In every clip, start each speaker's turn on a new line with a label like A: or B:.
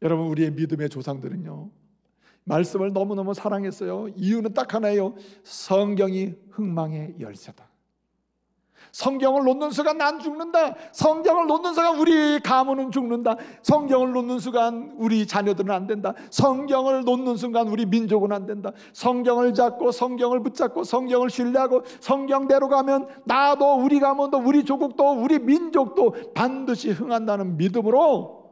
A: 여러분, 우리의 믿음의 조상들은요, 말씀을 너무너무 사랑했어요. 이유는 딱 하나예요. 성경이 흥망의 열쇠다. 성경을 놓는 순간 난 죽는다. 성경을 놓는 순간 우리 가문은 죽는다. 성경을 놓는 순간 우리 자녀들은 안 된다. 성경을 놓는 순간 우리 민족은 안 된다. 성경을 잡고 성경을 붙잡고 성경을 신뢰하고 성경대로 가면 나도 우리 가문도 우리 조국도 우리 민족도 반드시 흥한다는 믿음으로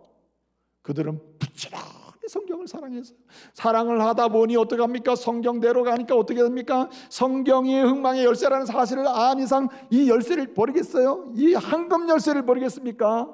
A: 그들은 부지런히 성경을 사랑했어요. 사랑을 하다 보니 어떻게 합니까? 성경대로 가니까 어떻게 됩니까? 성경이 흥망의 열쇠라는 사실을 안 이상 이 열쇠를 버리겠어요? 이 황금 열쇠를 버리겠습니까?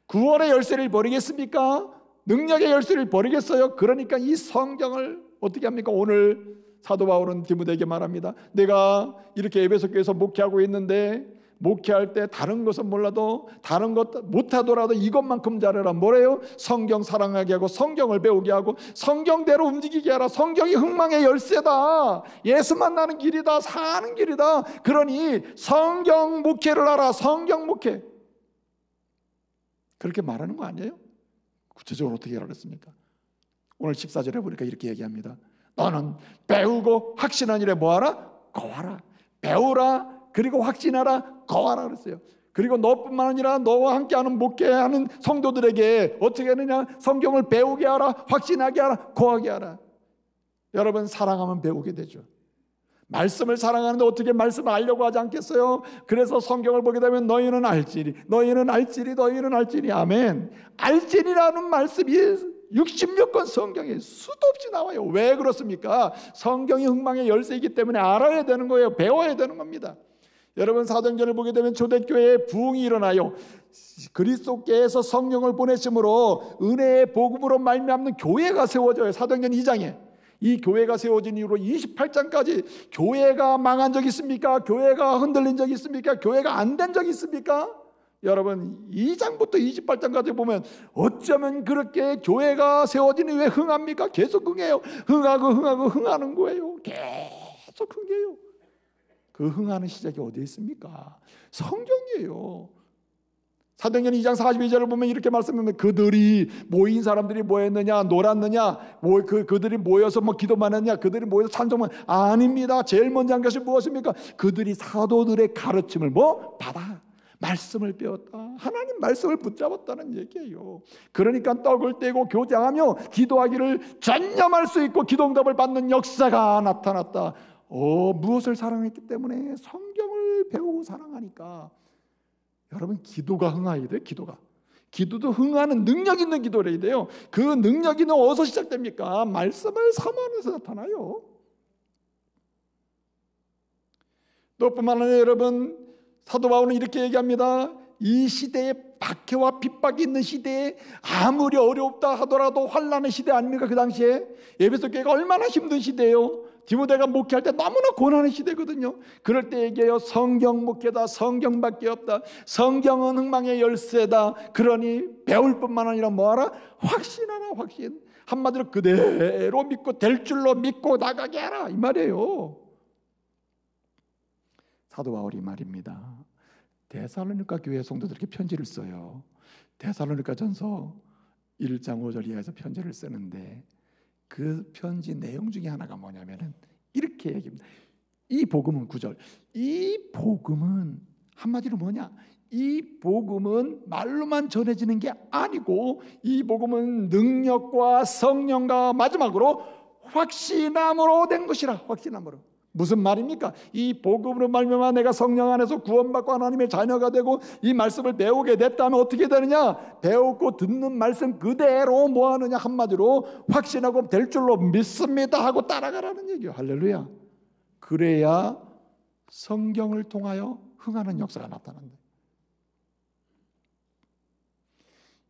A: 구원의 열쇠를 버리겠습니까? 능력의 열쇠를 버리겠어요? 그러니까 이 성경을 어떻게 합니까? 오늘 사도 바울은 디모데에게 말합니다. 내가 이렇게 에베소 교회에서 목회하고 있는데 목회할 때 다른 것은 몰라도 다른 것 못하더라도 이것만큼 잘해라. 뭐래요? 성경 사랑하게 하고 성경을 배우게 하고 성경대로 움직이게 하라. 성경이 흥망의 열쇠다. 예수 만나는 길이다. 사는 길이다. 그러니 성경 목회를 하라. 성경 목회. 그렇게 말하는 거 아니에요? 구체적으로 어떻게 하라 그랬습니까? 오늘 14절에 보니까 이렇게 얘기합니다. 너는 배우고 확신한 일에 뭐하라? 거하라. 배우라. 그리고 확신하라. 거하라 그랬어요. 그리고 너뿐만 아니라 너와 함께하는 목회하는 성도들에게 어떻게 하느냐? 성경을 배우게 하라. 확신하게 하라. 거하게 하라. 여러분, 사랑하면 배우게 되죠. 말씀을 사랑하는데 어떻게 말씀을 알려고 하지 않겠어요? 그래서 성경을 보게 되면 너희는 알지리, 너희는 알지리, 너희는 알지리. 아멘. 알지리라는 말씀이 66권 성경에 수도 없이 나와요. 왜 그렇습니까? 성경이 흥망의 열쇠이기 때문에 알아야 되는 거예요. 배워야 되는 겁니다. 여러분, 사도행전을 보게 되면 초대교회에 부흥이 일어나요. 그리스도께서 성령을 보내심으로 은혜의 복음으로 말미암는 교회가 세워져요. 사도행전 2장에. 이 교회가 세워진 이후로 28장까지 교회가 망한 적이 있습니까? 교회가 흔들린 적이 있습니까? 교회가 안 된 적이 있습니까? 여러분, 2장부터 28장까지 보면 어쩌면 그렇게 교회가 세워진 이후에 흥합니까? 계속 흥해요. 흥하고 흥하고 흥하는 거예요. 계속 흥해요. 그 흥하는 시작이 어디에 있습니까? 성경이에요. 사도행전 2장 42절을 보면 이렇게 말씀합니다. 그들이 모인 사람들이 뭐 했느냐? 놀았느냐? 그들이 모여서 기도만 했느냐? 그들이 모여서 찬송만? 아닙니다. 제일 먼저 한 것이 무엇입니까? 그들이 사도들의 가르침을 받아 말씀을 배웠다. 하나님 말씀을 붙잡았다는 얘기예요. 그러니까 떡을 떼고 교제하며 기도하기를 전념할 수 있고 기도응답을 받는 역사가 나타났다. 무엇을 사랑했기 때문에? 성경을 배우고 사랑하니까. 여러분, 기도가 흥해야 돼요. 기도도 흥하는 능력 있는 기도를 해야 돼요. 그 능력이 어디서 시작됩니까? 말씀을 사모하면서 나타나요. 또 뿐만 아니라 여러분, 사도 바울은 이렇게 얘기합니다. 이 시대에 박해와 핍박이 있는 시대에 아무리 어렵다 하더라도 환난의 시대 아닙니까? 그 당시에 에베소 교회가 얼마나 힘든 시대예요. 디모데가 목회할 때 너무나 고난의 시대거든요. 그럴 때 얘기해요. 성경 목회다. 성경밖에 없다. 성경은 흥망의 열쇠다. 그러니 배울 뿐만 아니라 뭐하라? 확신하라. 확신. 한마디로 그대로 믿고 될 줄로 믿고 나가게 하라. 이 말이에요. 사도 바울이 말입니다. 데살로니가 교회 성도들에게 편지를 써요. 데살로니가 전서 1장 5절 이하에서 편지를 쓰는데 그 편지 내용 중에 하나가 뭐냐면은 이렇게 얘기합니다. 이 복음은 9절. 이 복음은 한마디로 뭐냐? 이 복음은 말로만 전해지는 게 아니고 이 복음은 능력과 성령과 마지막으로 확신함으로 된 것이라. 확신함으로. 무슨 말입니까? 이 복음으로 말미암아 내가 성령 안에서 구원받고 하나님의 자녀가 되고 이 말씀을 배우게 됐다면 어떻게 되느냐? 배우고 듣는 말씀 그대로 뭐 하느냐? 한마디로 확신하고 될 줄로 믿습니다 하고 따라가라는 얘기예요. 할렐루야. 그래야 성경을 통하여 흥하는 역사가 나타난다.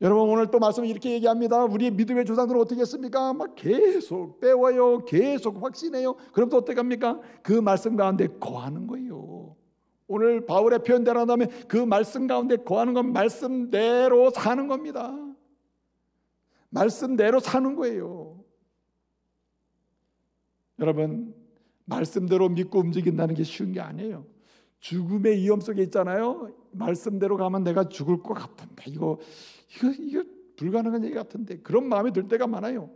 A: 여러분, 오늘 또 말씀을 이렇게 얘기합니다. 우리의 믿음의 조상들은 어떻게 했습니까? 막 계속 배워요. 계속 확신해요. 그럼 또 어떻게 합니까? 그 말씀 가운데 거하는 거예요. 오늘 바울의 표현대로 한다면 그 말씀 가운데 거하는 건 말씀대로 사는 겁니다. 말씀대로 사는 거예요. 여러분, 말씀대로 믿고 움직인다는 게 쉬운 게 아니에요. 죽음의 위험 속에 있잖아요. 말씀대로 가면 내가 죽을 것 같은데 이거 불가능한 얘기 같은데 그런 마음이 들 때가 많아요.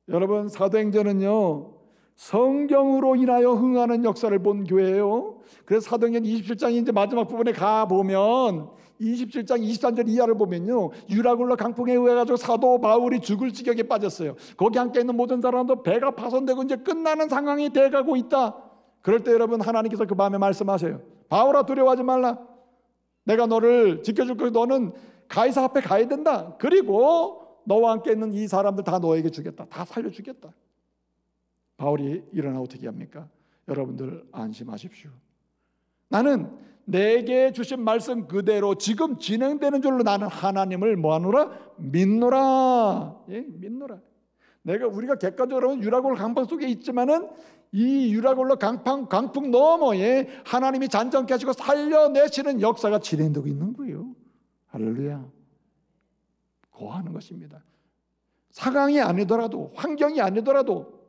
A: 여러분, 사도행전은요 성경으로 인하여 흥하는 역사를 본 교회예요. 그래서 사도행전 27장 이제 마지막 부분에 가 보면 27장 23절 이하를 보면요, 유라굴로 강풍에 의해 가지고 사도 바울이 죽을 지경에 빠졌어요. 거기 함께 있는 모든 사람도 배가 파손되고 이제 끝나는 상황이 돼가고 있다. 그럴 때 여러분, 하나님께서 그 마음에 말씀하세요. 바울아, 두려워하지 말라. 내가 너를 지켜줄 거야. 너는 가이사 앞에 가야 된다. 그리고 너와 함께 있는 이 사람들 다 너에게 주겠다. 다 살려주겠다. 바울이 일어나 어떻게 합니까? 여러분들 안심하십시오. 나는 내게 주신 말씀 그대로 지금 진행되는 줄로 나는 하나님을 뭐하노라? 믿노라. 예? 믿노라. 우리가 객관적으로 유라굴로 강풍 속에 있지만은 이 유라굴로 강풍 너머에 하나님이 잔잔케 하시고 살려내시는 역사가 진행되고 있는 거예요. 할렐루야. 고하는 것입니다. 상황이 아니더라도, 환경이 아니더라도,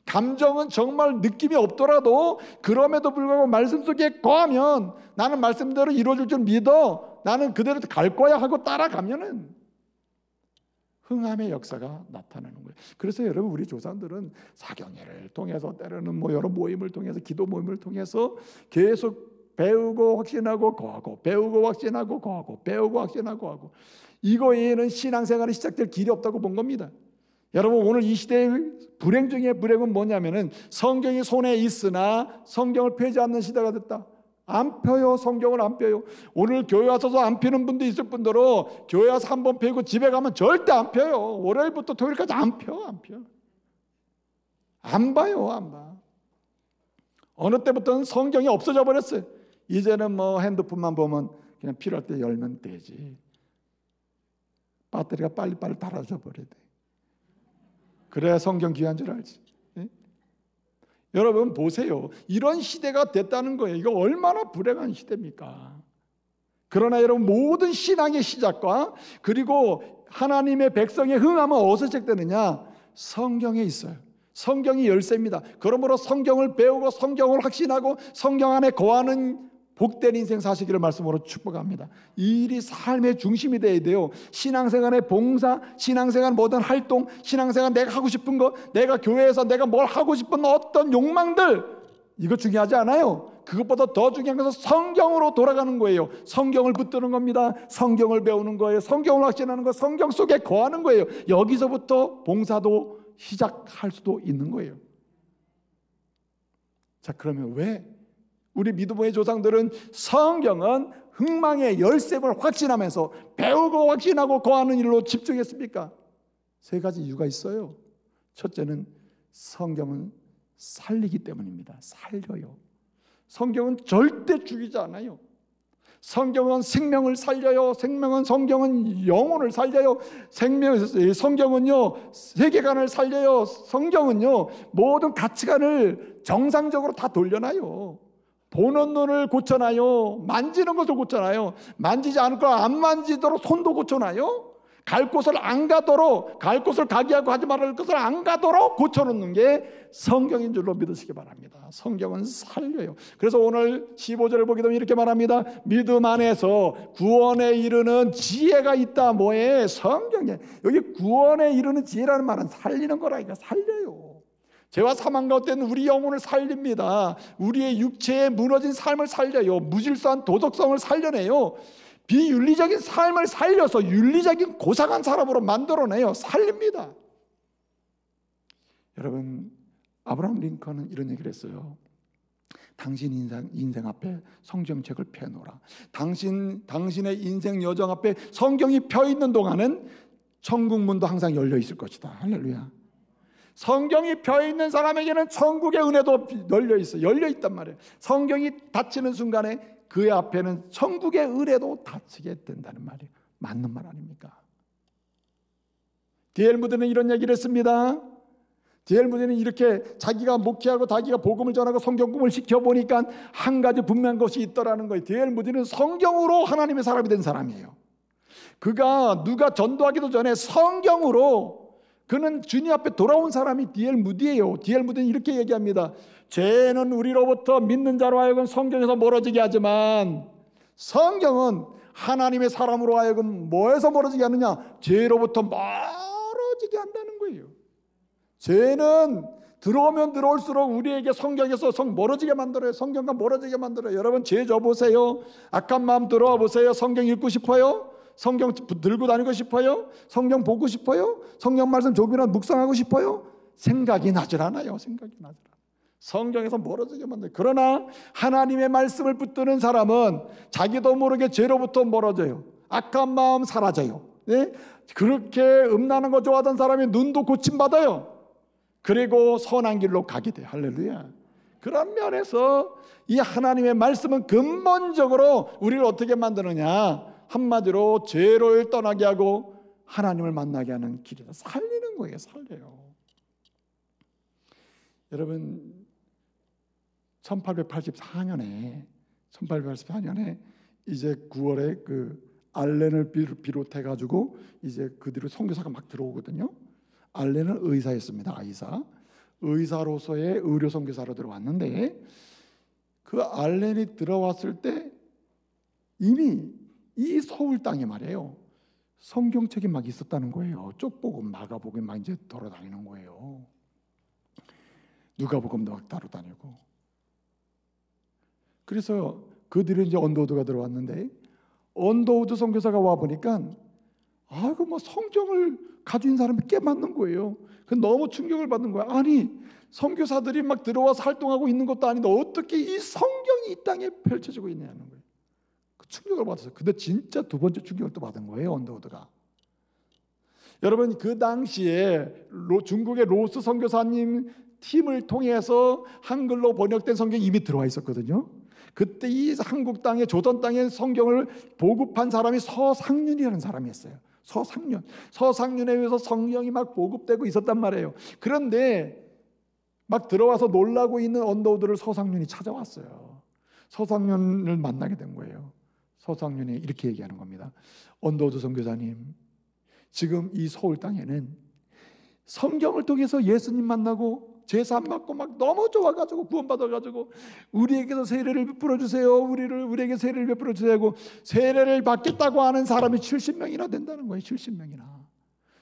A: 감정은 정말 느낌이 없더라도 그럼에도 불구하고 말씀 속에 거하면 나는 말씀대로 이루어질 줄 믿어, 나는 그대로 갈 거야 하고 따라가면은 흥함의 역사가 나타나는 거예요. 그래서 여러분, 우리 조상들은 사경회를 통해서 때로는 여러 모임을 통해서, 기도 모임을 통해서 계속 배우고 확신하고 거하고, 배우고 확신하고 거하고, 배우고 확신하고 하고, 이거 외에는 신앙생활이 시작될 길이 없다고 본 겁니다. 여러분, 오늘 이 시대의 불행 중에 불행은 뭐냐면은 성경이 손에 있으나 성경을 펴지 않는 시대가 됐다. 안 펴요. 성경을 안 펴요. 오늘 교회 와서도 안 펴는 분도 있을 뿐더러 교회 와서 한 번 펴고 집에 가면 절대 안 펴요. 월요일부터 토요일까지 안 펴. 안 봐요. 안 봐. 어느 때부터는 성경이 없어져 버렸어요. 이제는 핸드폰만 보면 그냥 필요할 때 열면 되지. 배터리가 빨리빨리 닳아져 버려야 돼. 그래야 성경 귀한 줄 알지. 예? 여러분 보세요. 이런 시대가 됐다는 거예요. 이거 얼마나 불행한 시대입니까? 그러나 여러분, 모든 신앙의 시작과 그리고 하나님의 백성의 흥함은 어디서 시작되느냐? 성경에 있어요. 성경이 열쇠입니다. 그러므로 성경을 배우고 성경을 확신하고 성경 안에 거하는 복된 인생 사시기를 말씀으로 축복합니다. 이 일이 삶의 중심이 되어야 돼요. 신앙생활의 봉사, 신앙생활 모든 활동, 신앙생활 내가 하고 싶은 거, 내가 교회에서 내가 뭘 하고 싶은 어떤 욕망들, 이거 중요하지 않아요. 그것보다 더 중요한 것은 성경으로 돌아가는 거예요. 성경을 붙드는 겁니다. 성경을 배우는 거예요. 성경을 확신하는 거, 성경 속에 거하는 거예요. 여기서부터 봉사도 시작할 수도 있는 거예요. 자, 그러면 왜 우리 믿음의 조상들은 성경은 흥망의 열쇠를 확신하면서 배우고 확신하고 거하는 일로 집중했습니까? 세 가지 이유가 있어요. 첫째는 성경은 살리기 때문입니다. 살려요. 성경은 절대 죽이지 않아요. 성경은 생명을 살려요. 성경은 영혼을 살려요. 성경은요 세계관을 살려요. 성경은요 모든 가치관을 정상적으로 다 돌려놔요. 보는 눈을 고쳐놔요. 만지는 것을 고쳐놔요. 만지지 않을 거 안 만지도록 손도 고쳐놔요. 갈 곳을 안 가도록, 갈 곳을 가게 하고 하지 말을 것을 안 가도록 고쳐놓는 게 성경인 줄로 믿으시기 바랍니다. 성경은 살려요. 그래서 오늘 15절을 보게 되면 이렇게 말합니다. 믿음 안에서 구원에 이르는 지혜가 있다. 뭐에? 성경에. 여기 구원에 이르는 지혜라는 말은 살리는 거라니까. 살려요. 죄와 사망 가운데 있는 우리 영혼을 살립니다. 우리의 육체의 무너진 삶을 살려요. 무질서한 도덕성을 살려내요. 비윤리적인 삶을 살려서 윤리적인 고상한 사람으로 만들어내요. 살립니다. 여러분, 아브라함 링컨은 이런 얘기를 했어요. 당신 인생 앞에 성경책을 펴놓으라. 당신의 인생 여정 앞에 성경이 펴있는 동안은 천국 문도 항상 열려 있을 것이다. 할렐루야. 성경이 펴있는 사람에게는 천국의 은혜도 열려 있단 말이에요. 성경이 닫히는 순간에 그의 앞에는 천국의 은혜도 닫히게 된다는 말이에요. 맞는 말 아닙니까? D.L. 무드는 이런 얘기를 했습니다. D.L. 무드는 이렇게 자기가 목회하고 자기가 복음을 전하고 성경공부를 시켜보니까 한 가지 분명한 것이 있더라는 거예요. D.L. 무드는 성경으로 하나님의 사람이 된 사람이에요. 그가 누가 전도하기도 전에 성경으로 그는 주님 앞에 돌아온 사람이 D.L. 무디예요. D.L. 무디는 이렇게 얘기합니다. 죄는 우리로부터 믿는 자로 하여금 성경에서 멀어지게 하지만 성경은 하나님의 사람으로 하여금 뭐에서 멀어지게 하느냐? 죄로부터 멀어지게 한다는 거예요. 죄는 들어오면 들어올수록 우리에게 성경에서 멀어지게 만들어요. 성경과 멀어지게 만들어요. 여러분 죄 져보세요. 악한 마음 들어와 보세요. 성경 읽고 싶어요? 성경 들고 다니고 싶어요? 성경 보고 싶어요? 성경 말씀 조금이라도 묵상하고 싶어요? 생각이 나질 않아요. 생각이 나질 않아요. 성경에서 멀어지게 만들어요. 그러나 하나님의 말씀을 붙드는 사람은 자기도 모르게 죄로부터 멀어져요. 악한 마음 사라져요. 네? 그렇게 음란한 거 좋아하던 사람이 눈도 고침받아요. 그리고 선한 길로 가게 돼요. 할렐루야. 그런 면에서 이 하나님의 말씀은 근본적으로 우리를 어떻게 만드느냐? 한마디로 죄를 떠나게 하고 하나님을 만나게 하는 길이다. 살리는 거예요. 살려요. 여러분 1884년에 이제 9월에 그 알렌을 비롯해 가지고 이제 그 뒤로 선교사가 막 들어오거든요. 알렌은 의사였습니다. 의사로서의 의료 선교사로 들어왔는데 그 알렌이 들어왔을 때 이미 이 서울 땅에 말이에요. 성경책이 막 있었다는 거예요. 쪽복음, 마가복음 막 이제 돌아다니는 거예요. 누가복음도 막 따라다니고. 그래서 그 뒤로 이제 언더우드가 들어왔는데 언더우드 선교사가 와 보니까 아이고 뭐 성경을 가진 사람이 꽤 많는 거예요. 그 너무 충격을 받는 거야. 아니 선교사들이 막 들어와서 활동하고 있는 것도 아닌데 어떻게 이 성경이 이 땅에 펼쳐지고 있냐는 거예요. 그 충격을 받았어요. 근데 진짜 두 번째 충격을 또 받은 거예요. 언더우드가. 여러분 그 당시에 중국의 로스 선교사님 팀을 통해서 한글로 번역된 성경이 이미 들어와 있었거든요. 그때 이 한국 땅에 조선 땅에 성경을 보급한 사람이 서상륜이라는 사람이었어요. 서상륜에 의해서 성경이 막 보급되고 있었단 말이에요. 그런데 막 들어와서 놀라고 있는 언더우드를 서상륜이 찾아왔어요. 서상륜을 만나게 된 거예요. 서상륜이 이렇게 얘기하는 겁니다. 언더우드 선교사님, 지금 이 서울 땅에는 성경을 통해서 예수님 만나고 제사 받고 막 너무 좋아가지고 구원받아가지고 우리에게도 세례를 베풀어 주세요. 우리에게 세례를 베풀어 주세요 하고 세례를 받겠다고 하는 사람이 70명이나 된다는 거예요. 70명이나.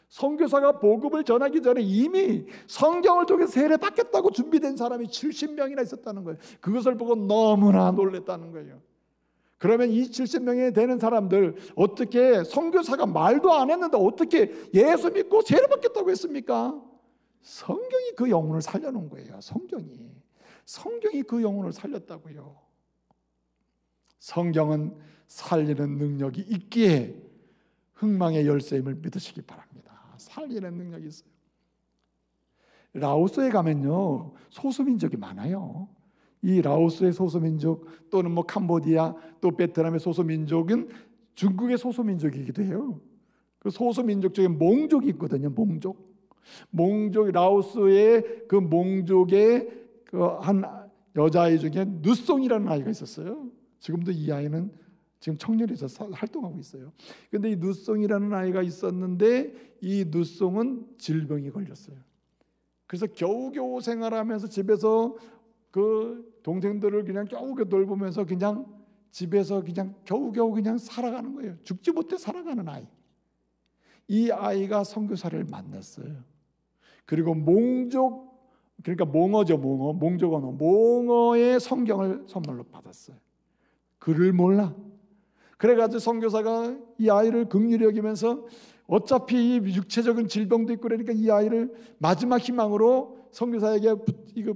A: 선교사가 복음을 전하기 전에 이미 성경을 통해서 세례 받겠다고 준비된 사람이 70명이나 있었다는 거예요. 그것을 보고 너무나 놀랬다는 거예요. 그러면 이 70명이 되는 사람들 어떻게 선교사가 말도 안 했는데 어떻게 예수 믿고 세례 받겠다고 했습니까? 성경이 그 영혼을 살려놓은 거예요. 성경이 그 영혼을 살렸다고요. 성경은 살리는 능력이 있기에 흥망의 열쇠임을 믿으시기 바랍니다. 살리는 능력이 있어요. 라오스에 가면요 소수민족이 많아요. 이 라오스의 소수민족 또는 뭐 캄보디아 또 베트남의 소수민족은 중국의 소수민족이기도 해요. 그 소수민족 중에 몽족이 있거든요. 몽족 라오스의 그 몽족의 그 한 여자아이 중에 누송이라는 아이가 있었어요. 지금도 이 아이는 지금 청년에서 활동하고 있어요. 그런데 이 누송이라는 아이가 있었는데 이 누송은 질병이 걸렸어요. 그래서 겨우겨우 생활하면서 집에서 그 동생들을 그냥 겨우겨우 돌보면서 그냥 집에서 그냥 겨우겨우 그냥 살아가는 거예요. 죽지 못해 살아가는 아이. 이 아이가 선교사를 만났어요. 그리고 몽족, 그러니까 몽어죠. 몽족 언어. 몽어의 성경을 선물로 받았어요. 글을 몰라. 그래가지고 선교사가 이 아이를 긍휼히 여기면서 어차피 이 육체적인 질병도 있고 그러니까 이 아이를 마지막 희망으로 선교사에게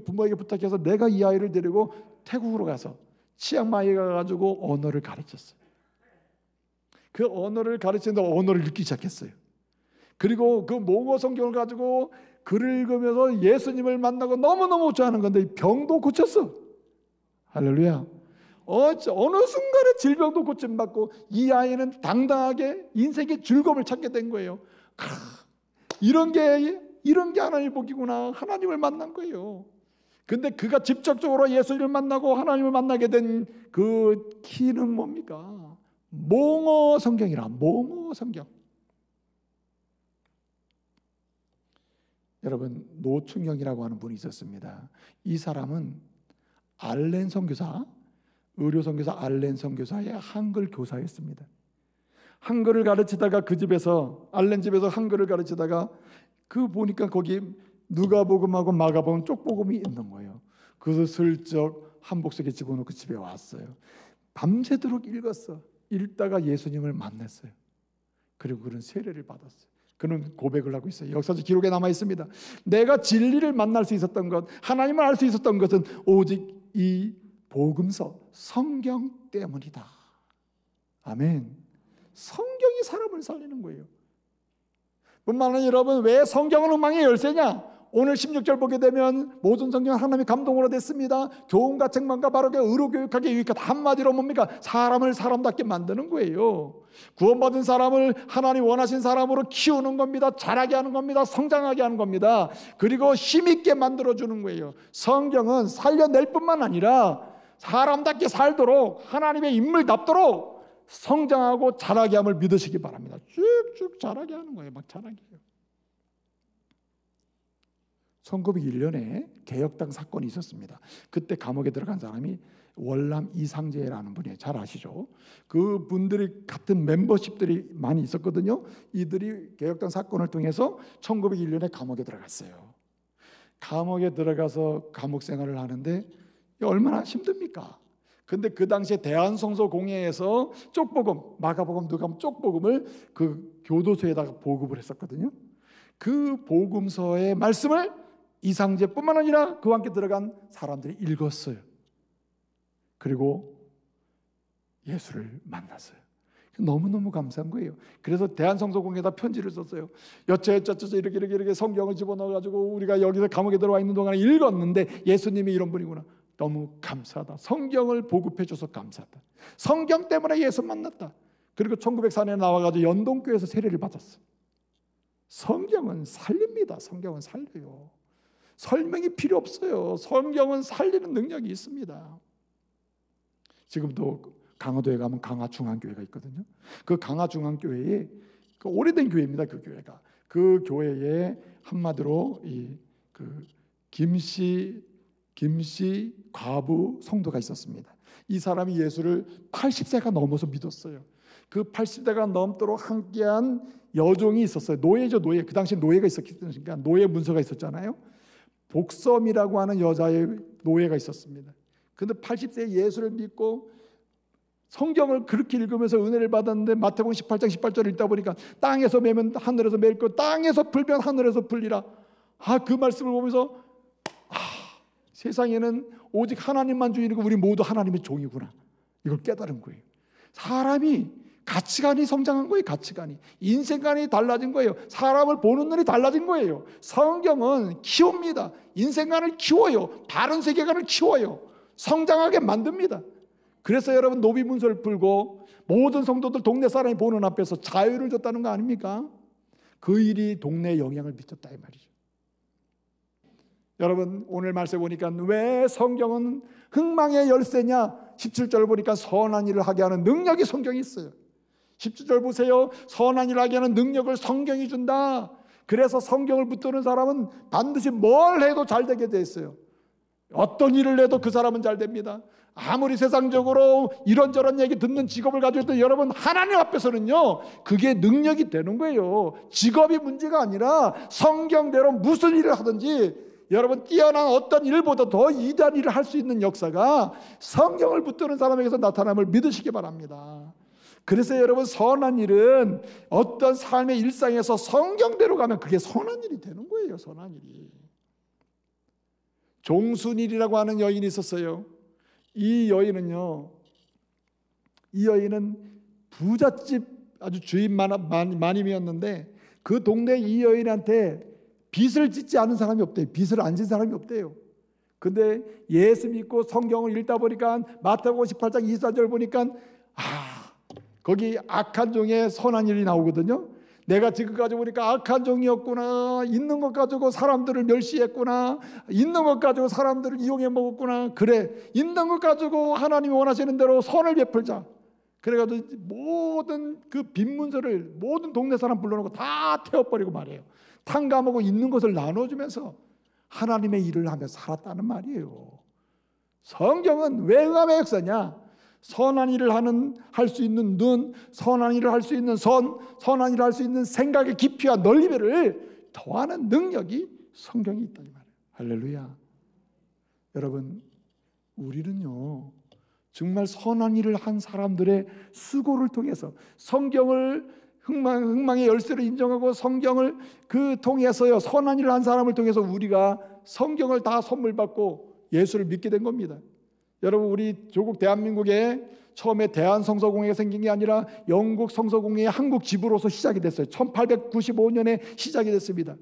A: 부모에게 부탁해서 내가 이 아이를 데리고 태국으로 가서 치앙마이에 가가지고 언어를 가르쳤어요. 그 언어를 가르치는데 언어를 읽기 시작했어요. 그리고 그 몽어 성경을 가지고 글을 읽으면서 예수님을 만나고 너무너무 좋아하는 건데 병도 고쳤어. 할렐루야. 어느 순간에 질병도 고침받고 이 아이는 당당하게 인생의 즐거움을 찾게 된 거예요. 이런 게 하나님의 복이구나. 하나님을 만난 거예요. 근데 그가 직접적으로 예수님을 만나고 하나님을 만나게 된 그 키는 뭡니까? 몽어 성경이라. 몽어 성경. 여러분 노충영이라고 하는 분이 있었습니다. 이 사람은 알렌 선교사 의료 선교사 알렌 선교사의 한글 교사였습니다. 한글을 가르치다가 그 집에서 알렌 집에서 한글을 가르치다가 그 보니까 거기 누가복음하고 마가복음 쪽복음이 있는 거예요. 그래서 슬쩍 한복속에 집어넣고 집에 왔어요. 밤새도록 읽었어. 읽다가 예수님을 만났어요. 그리고 그는 세례를 받았어요. 그는 고백을 하고 있어요. 역사적 기록에 남아 있습니다. 내가 진리를 만날 수 있었던 것, 하나님을 알 수 있었던 것은 오직 이 복음서, 성경 때문이다. 아멘. 성경이 사람을 살리는 거예요. 뿐만 아니라 여러분, 왜 성경은 음악의 열쇠냐? 오늘 16절 보게 되면 모든 성경은 하나님의 감동으로 됐습니다. 교훈과 책망과 바르게 의로교육하게 유익하다. 한마디로 뭡니까? 사람을 사람답게 만드는 거예요. 구원받은 사람을 하나님 원하신 사람으로 키우는 겁니다. 자라게 하는 겁니다. 성장하게 하는 겁니다. 그리고 힘있게 만들어주는 거예요. 성경은 살려낼 뿐만 아니라 사람답게 살도록 하나님의 인물답도록 성장하고 자라게 함을 믿으시기 바랍니다. 쭉쭉 자라게 하는 거예요. 막 자라게 해요. 1901년에 개혁당 사건이 있었습니다. 그때 감옥에 들어간 사람이 월남 이상재라는 분이에요. 잘 아시죠? 그 분들이 같은 멤버십들이 많이 있었거든요. 이들이 개혁당 사건을 통해서 1901년에 감옥에 들어갔어요. 감옥에 들어가서 감옥 생활을 하는데 얼마나 힘듭니까? 근데 그 당시에 대한성서공회에서 쪽복음, 마가복음, 누가복음 쪽복음을 그 교도소에다가 보급을 했었거든요. 그 복음서의 말씀을 이상재뿐만 아니라 그와 함께 들어간 사람들이 읽었어요. 그리고 예수를 만났어요. 너무너무 감사한 거예요. 그래서 대한성서공회에다 편지를 썼어요. 여차여차 이렇게 성경을 집어넣어가지고 우리가 여기서 감옥에 들어와 있는 동안에 읽었는데 예수님이 이런 분이구나. 너무 감사하다. 성경을 보급해줘서 감사하다. 성경 때문에 예수 만났다. 그리고 1904년에 나와가지고 연동교회에서 세례를 받았어요. 성경은 살립니다. 성경은 살려요. 설명이 필요 없어요. 성경은 살리는 능력이 있습니다. 지금도 강화도에 가면 강화중앙교회가 있거든요. 그 강화중앙교회에 그 오래된 교회입니다. 그 교회가 그 교회에 한마디로 그 김씨 과부 성도가 있었습니다. 이 사람이 예수를 80세가 넘어서 믿었어요. 그 80세가 넘도록 함께한 여종이 있었어요. 노예죠, 노예. 그 당시 노예가 있었으니까 노예 문서가 있었잖아요. 복섬이라고 하는 여자의 노예가 있었습니다. 그런데 80세에 예수를 믿고 성경을 그렇게 읽으면서 은혜를 받았는데 마태복음 18장 18절을 읽다 보니까 땅에서 매면 하늘에서 매일 거, 땅에서 풀면 하늘에서 풀리라. 그 말씀을 보면서 세상에는 오직 하나님만 주인이고 우리 모두 하나님의 종이구나. 이걸 깨달은 거예요. 사람이 가치관이 성장한 거예요. 가치관이. 인생관이 달라진 거예요. 사람을 보는 눈이 달라진 거예요. 성경은 키웁니다. 인생관을 키워요. 바른 세계관을 키워요. 성장하게 만듭니다. 그래서 여러분 노비문서를 풀고 모든 성도들 동네 사람이 보는 앞에서 자유를 줬다는 거 아닙니까? 그 일이 동네에 영향을 미쳤다 이 말이죠. 여러분 오늘 말씀 보니까 왜 성경은 흥망의 열쇠냐? 17절 보니까 선한 일을 하게 하는 능력이 성경에 있어요. 17절 보세요. 선한 일을 하게 하는 능력을 성경이 준다. 그래서 성경을 붙드는 사람은 반드시 뭘 해도 잘 되게 돼 있어요. 어떤 일을 해도 그 사람은 잘 됩니다. 아무리 세상적으로 이런저런 얘기 듣는 직업을 가지고 있던 여러분 하나님 앞에서는요 그게 능력이 되는 거예요. 직업이 문제가 아니라 성경대로 무슨 일을 하든지 여러분 뛰어난 어떤 일보다 더 위대한 일을 할 수 있는 역사가 성경을 붙드는 사람에게서 나타남을 믿으시기 바랍니다. 그래서 여러분 선한 일은 어떤 삶의 일상에서 성경대로 가면 그게 선한 일이 되는 거예요. 선한 일이. 종순일이라고 하는 여인이 있었어요. 이 여인은 부잣집 아주 주인 마님이었는데 그 동네 이 여인한테 빚을 짓지 않은 사람이 없대요. 빚을 안 진 사람이 없대요. 근데 예수 믿고 성경을 읽다 보니까 마태복음 18장 24절 보니까 거기 악한 종의 선한 일이 나오거든요. 내가 지금까지 보니까 악한 종이었구나. 있는 것 가지고 사람들을 멸시했구나. 있는 것 가지고 사람들을 이용해 먹었구나. 그래, 있는 것 가지고 하나님이 원하시는 대로 선을 베풀자. 그래가지고 모든 그 빈문서를 모든 동네 사람 불러놓고 다 태워버리고 말이에요. 탕감하고 있는 것을 나눠주면서 하나님의 일을 하며 살았다는 말이에요. 성경은 왜 응함의 역사냐? 선한 일을 할 수 있는 눈, 선한 일을 할 수 있는 선한 일을 할 수 있는 생각의 깊이와 넓이를 더하는 능력이 성경에 있다 이 말이에요. 할렐루야. 여러분, 우리는요 정말 선한 일을 한 사람들의 수고를 통해서 성경을 흥망의 열쇠를 인정하고 성경을 통해서요 선한 일을 한 사람을 통해서 우리가 성경을 다 선물 받고 예수를 믿게 된 겁니다. 여러분, 우리 조국 대한민국에 처음에 대한성서공회가 생긴 게 아니라 영국 성서공회의 한국 지부로서 시작이 됐어요. 1895년에 시작이 됐습니다.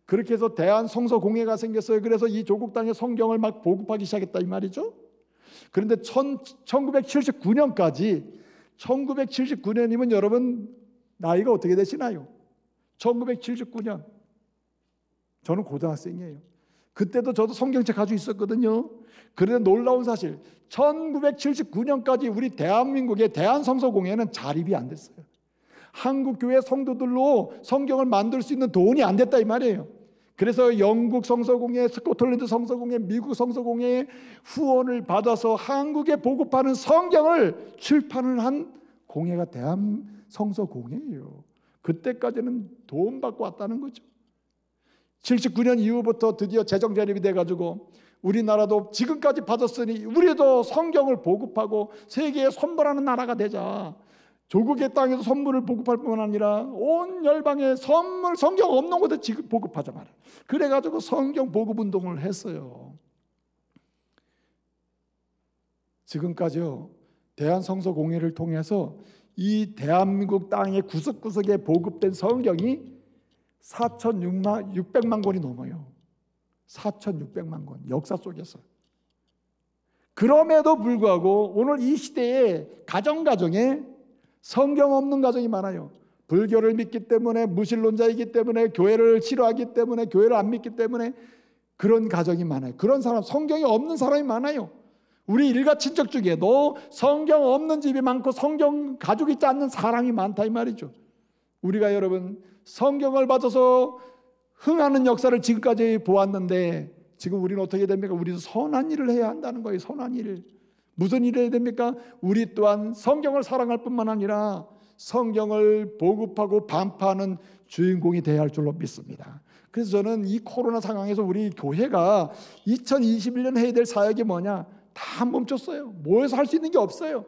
A: 그렇게 해서 대한성서공회가 생겼어요. 그래서 이 조국 땅에 성경을 막 보급하기 시작했다 이 말이죠. 그런데 1979년이면 여러분 나이가 어떻게 되시나요? 1979년 저는 고등학생이에요. 그때도 저도 성경책 가지고 있었거든요. 그런데 놀라운 사실 1979년까지 우리 대한민국의 대한성서공회는 자립이 안 됐어요. 한국교회 성도들로 성경을 만들 수 있는 돈이 안 됐다 이 말이에요. 그래서 영국 성서공회, 스코틀랜드 성서공회, 미국 성서공회의 후원을 받아서 한국에 보급하는 성경을 출판을 한 공회가 대한성서공회예요. 그때까지는 돈 받고 왔다는 거죠. 79년 이후부터 드디어 재정 자립이 돼가지고 우리나라도 지금까지 받았으니 우리도 성경을 보급하고 세계에 선물하는 나라가 되자. 조국의 땅에서 선물을 보급할 뿐만 아니라 온 열방에 성경 없는 곳에 지금 보급하자 말이에요. 그래가지고 성경 보급 운동을 했어요. 지금까지요 대한성서공회를 통해서 이 대한민국 땅의 구석구석에 보급된 성경이 4,600만 권이 넘어요. 4,600만 권 역사 속에서. 그럼에도 불구하고 오늘 이 시대에 가정에 성경 없는 가정이 많아요. 불교를 믿기 때문에, 무신론자이기 때문에, 교회를 싫어하기 때문에, 교회를 안 믿기 때문에 그런 가정이 많아요. 그런 사람, 성경이 없는 사람이 많아요. 우리 일가 친척 중에도 성경 없는 집이 많고 성경 가지고 있지 않는 사람이 많다 이 말이죠. 우리가 여러분 성경을 받아서 흥하는 역사를 지금까지 보았는데 지금 우리는 어떻게 됩니까? 우리도 선한 일을 해야 한다는 거예요. 선한 일을. 무슨 일을 해야 됩니까? 우리 또한 성경을 사랑할 뿐만 아니라 성경을 보급하고 반파하는 주인공이 되어야 할 줄로 믿습니다. 그래서 저는 이 코로나 상황에서 우리 교회가 2021년 해야 될 사역이 뭐냐? 다 멈췄어요. 모여서 할 수 있는 게 없어요.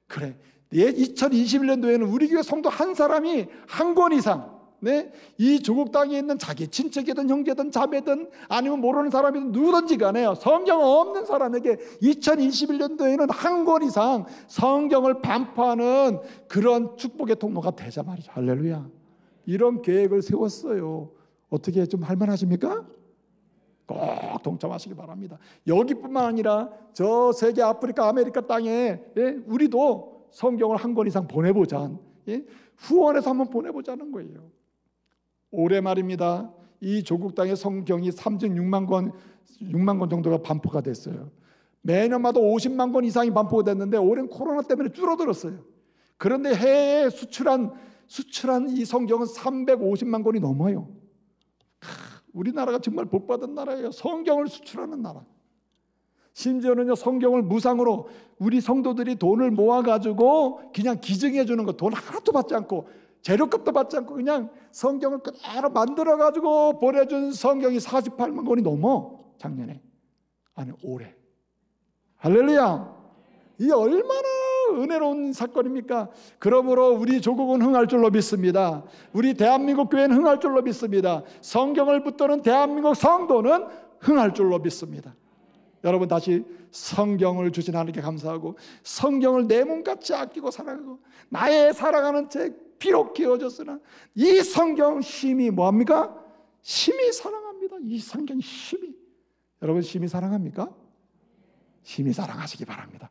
A: 그래, 2021년도에는 우리 교회 성도 한 사람이 한 권 이상 이 조국 땅에 있는 자기 친척이든 형제든 자매든 아니면 모르는 사람이든 누구든지 간에요 성경 없는 사람에게 2021년도에는 한 권 이상 성경을 반포하는 그런 축복의 통로가 되자 말이죠. 할렐루야. 이런 계획을 세웠어요. 어떻게 좀 할만하십니까? 꼭 동참하시기 바랍니다. 여기뿐만 아니라 저 세계 아프리카 아메리카 땅에 우리도 성경을 한 권 이상 보내보자. 후원해서 한번 보내보자는 거예요. 올해 말입니다. 이 조국 땅의 성경이 36만 권, 6만 권 정도가 반포가 됐어요. 매년마다 50만 권 이상이 반포가 됐는데 올해는 코로나 때문에 줄어들었어요. 그런데 해외에 수출한 이 성경은 350만 권이 넘어요. 우리나라가 정말 복받은 나라예요. 성경을 수출하는 나라. 심지어는요 성경을 무상으로 우리 성도들이 돈을 모아가지고 그냥 기증해 주는 거, 돈 하나도 받지 않고 재료값도 받지 않고 그냥 성경을 그대로 만들어가지고 보내준 성경이 48만 권이 넘어. 작년에. 아니 올해. 할렐루야. 이 얼마나 은혜로운 사건입니까? 그러므로 우리 조국은 흥할 줄로 믿습니다. 우리 대한민국 교회는 흥할 줄로 믿습니다. 성경을 붙드는 대한민국 성도는 흥할 줄로 믿습니다. 여러분 다시 성경을 주신 하나님께 감사하고 성경을 내 몸같이 아끼고 사랑하고 나의 사랑하는 책 비록 기어졌으나 이 성경 심히 뭐합니까? 심히 사랑합니다. 이 성경 심히. 여러분 심히 사랑합니까? 심히 사랑하시기 바랍니다.